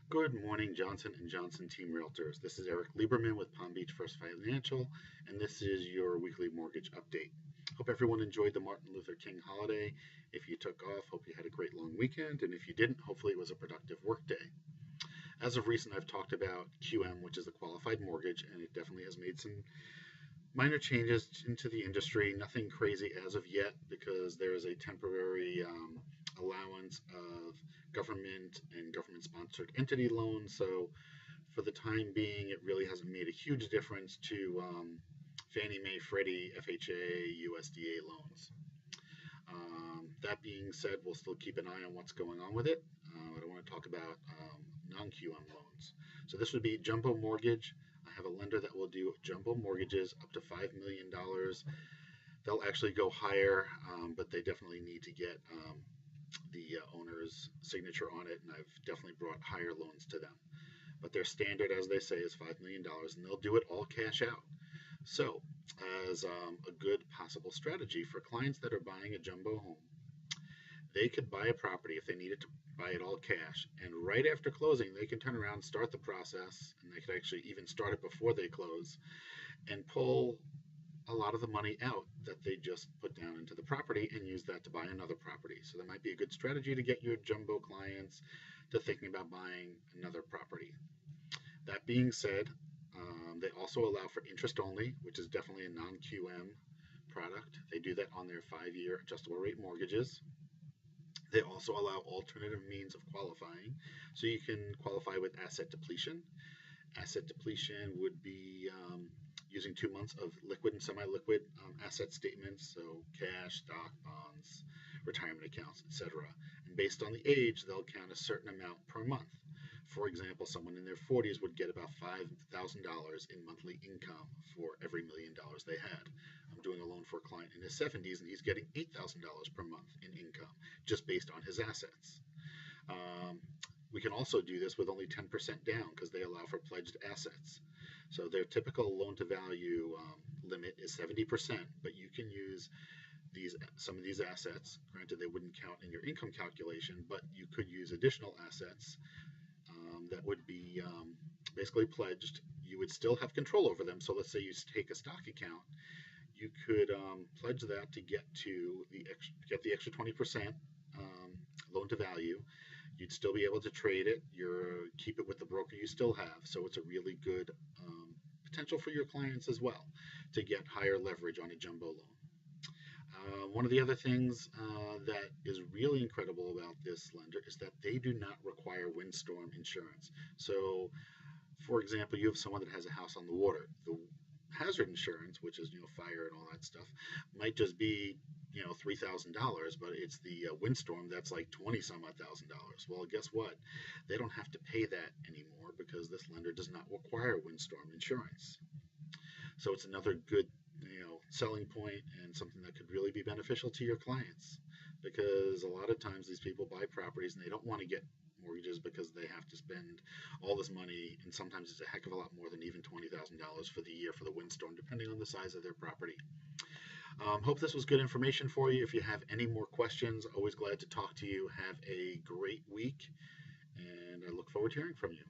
Good morning, Johnson and Johnson Team Realtors. This is Eric Lieberman with Palm Beach First Financial, and this is your weekly mortgage update. Hope everyone enjoyed the Martin Luther King holiday. If you took off, hope you had a great long weekend, and if you didn't, hopefully it was a productive work day. As of recent, I've talked about QM, which is a qualified mortgage, and it definitely has made some minor changes into the industry. Nothing crazy as of yet because there is a temporary allowance of government and government sponsored entity loans. So, for the time being, it really hasn't made a huge difference to Fannie Mae, Freddie, FHA, USDA loans. That being said, we'll still keep an eye on what's going on with it. I want to talk about non QM loans. So, this would be jumbo mortgage. I have a lender that will do jumbo mortgages up to $5 million. They'll actually go higher, but they definitely need to get the owner's signature on it, and I've definitely brought higher loans to them. But their standard, as they say, is $5 million, and they'll do it all cash out. So, as a good possible strategy for clients that are buying a jumbo home, they could buy a property if they needed to buy it all cash, and right after closing, they can turn around, start the process, and they could actually even start it before they close and pull a lot of the money out that they just put down into the property and use that to buy another property. So that might be a good strategy to get your jumbo clients to thinking about buying another property. That being said, they also allow for interest only, which is definitely a non QM product. They do that on their 5-year adjustable rate mortgages. They also allow alternative means of qualifying. So you can qualify with asset depletion. Asset depletion would be using 2 months of liquid and semi-liquid asset statements, so cash, stock, bonds, retirement accounts, etc. And based on the age, they'll count a certain amount per month. For example, someone in their 40s would get about $5,000 in monthly income for every $1 million they had. I'm doing a loan for a client in his 70s, and he's getting $8,000 per month in income just based on his assets. We can also do this with only 10% down because they allow for pledged assets. So their typical loan to value limit is 70%, but you can use some of these assets. Granted, they wouldn't count in your income calculation, but you could use additional assets that would be basically pledged. You would still have control over them. So let's say you take a stock account, you could pledge that to get the extra 20% loan to value. You'd still be able to trade it. Keep it with the broker you still have. So it's a really good potential for your clients as well to get higher leverage on a jumbo loan. One of the other things that is really incredible about this lender is that they do not require windstorm insurance. So, for example, you have someone that has a house on the water. The hazard insurance, which is fire and all that stuff, might just be $3,000, but it's the windstorm that's like 20 some odd $1,000. Well, guess what? They don't have to pay that anymore because this lender does not require windstorm insurance. So it's another good selling point and something that could really be beneficial to your clients, because a lot of times these people buy properties and they don't want to get mortgages because they have to spend all this money, and sometimes it's a heck of a lot more than even $20,000 for the year for the windstorm, depending on the size of their property. Hope this was good information for you. If you have any more questions, always glad to talk to you. Have a great week, and I look forward to hearing from you.